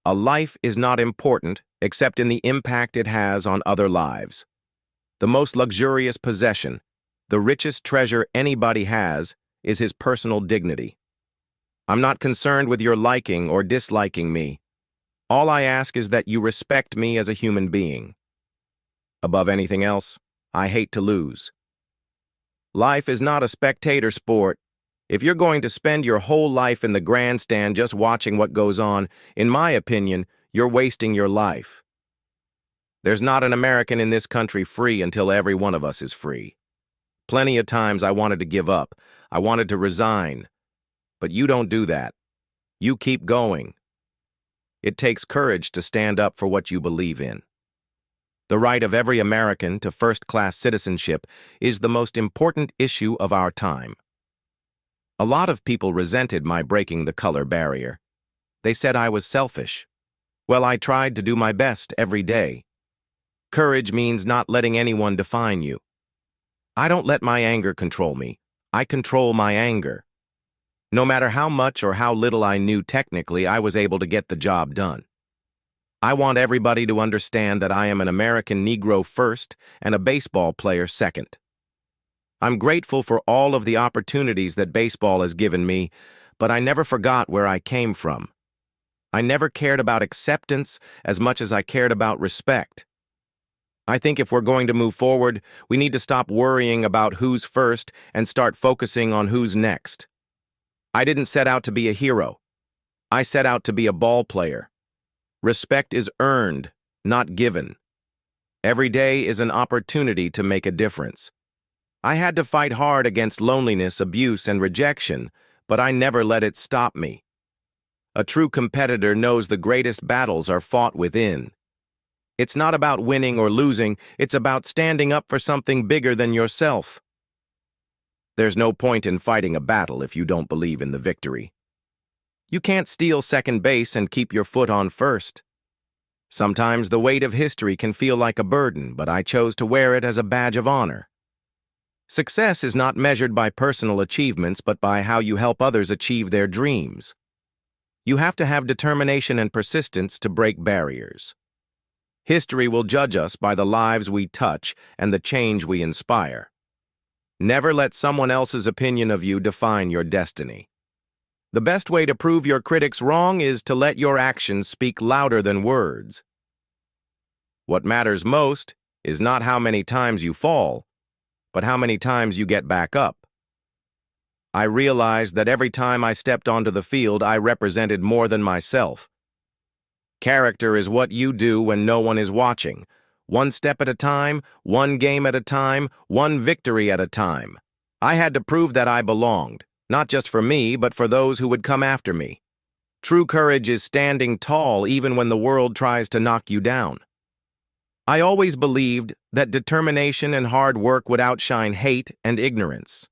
A life is not important except in the impact it has on other lives. The most luxurious possession, the richest treasure anybody has, is his personal dignity. I'm not concerned with your liking or disliking me. All I ask is that you respect me as a human being. Above anything else, I hate to lose. Life is not a spectator sport. If you're going to spend your whole life in the grandstand just watching what goes on, in my opinion, you're wasting your life. There's not an American in this country free until every one of us is free. Plenty of times I wanted to give up. I wanted to resign. But you don't do that. You keep going. It takes courage to stand up for what you believe in. The right of every American to first-class citizenship is the most important issue of our time. A lot of people resented my breaking the color barrier. They said I was selfish. Well, I tried to do my best every day. Courage means not letting anyone define you. I don't let my anger control me. I control my anger. No matter how much or how little I knew technically, I was able to get the job done. I want everybody to understand that I am an American Negro first and a baseball player second. I'm grateful for all of the opportunities that baseball has given me, but I never forgot where I came from. I never cared about acceptance as much as I cared about respect. I think if we're going to move forward, we need to stop worrying about who's first and start focusing on who's next. I didn't set out to be a hero. I set out to be a ball player. Respect is earned, not given. Every day is an opportunity to make a difference. I had to fight hard against loneliness, abuse, and rejection, but I never let it stop me. A true competitor knows the greatest battles are fought within. It's not about winning or losing, it's about standing up for something bigger than yourself. There's no point in fighting a battle if you don't believe in the victory. You can't steal second base and keep your foot on first. Sometimes the weight of history can feel like a burden, but I chose to wear it as a badge of honor. Success is not measured by personal achievements, but by how you help others achieve their dreams. You have to have determination and persistence to break barriers. History will judge us by the lives we touch and the change we inspire. Never let someone else's opinion of you define your destiny. The best way to prove your critics wrong is to let your actions speak louder than words. What matters most is not how many times you fall, but how many times you get back up. I realized that every time I stepped onto the field, I represented more than myself. Character is what you do when no one is watching. One step at a time, one game at a time, one victory at a time. I had to prove that I belonged, not just for me, but for those who would come after me. True courage is standing tall even when the world tries to knock you down. I always believed that determination and hard work would outshine hate and ignorance.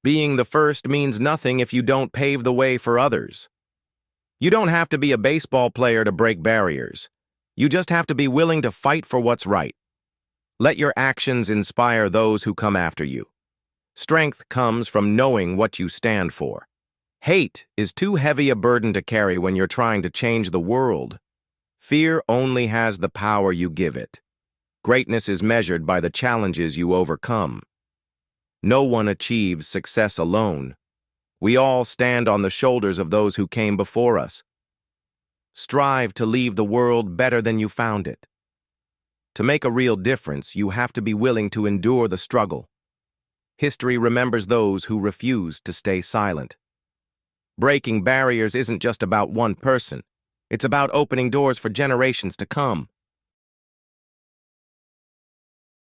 Being the first means nothing if you don't pave the way for others. You don't have to be a baseball player to break barriers. You just have to be willing to fight for what's right. Let your actions inspire those who come after you. Strength comes from knowing what you stand for. Hate is too heavy a burden to carry when you're trying to change the world. Fear only has the power you give it. Greatness is measured by the challenges you overcome. No one achieves success alone. We all stand on the shoulders of those who came before us. Strive to leave the world better than you found it. To make a real difference, you have to be willing to endure the struggle. History remembers those who refuse to stay silent. Breaking barriers isn't just about one person. It's about opening doors for generations to come.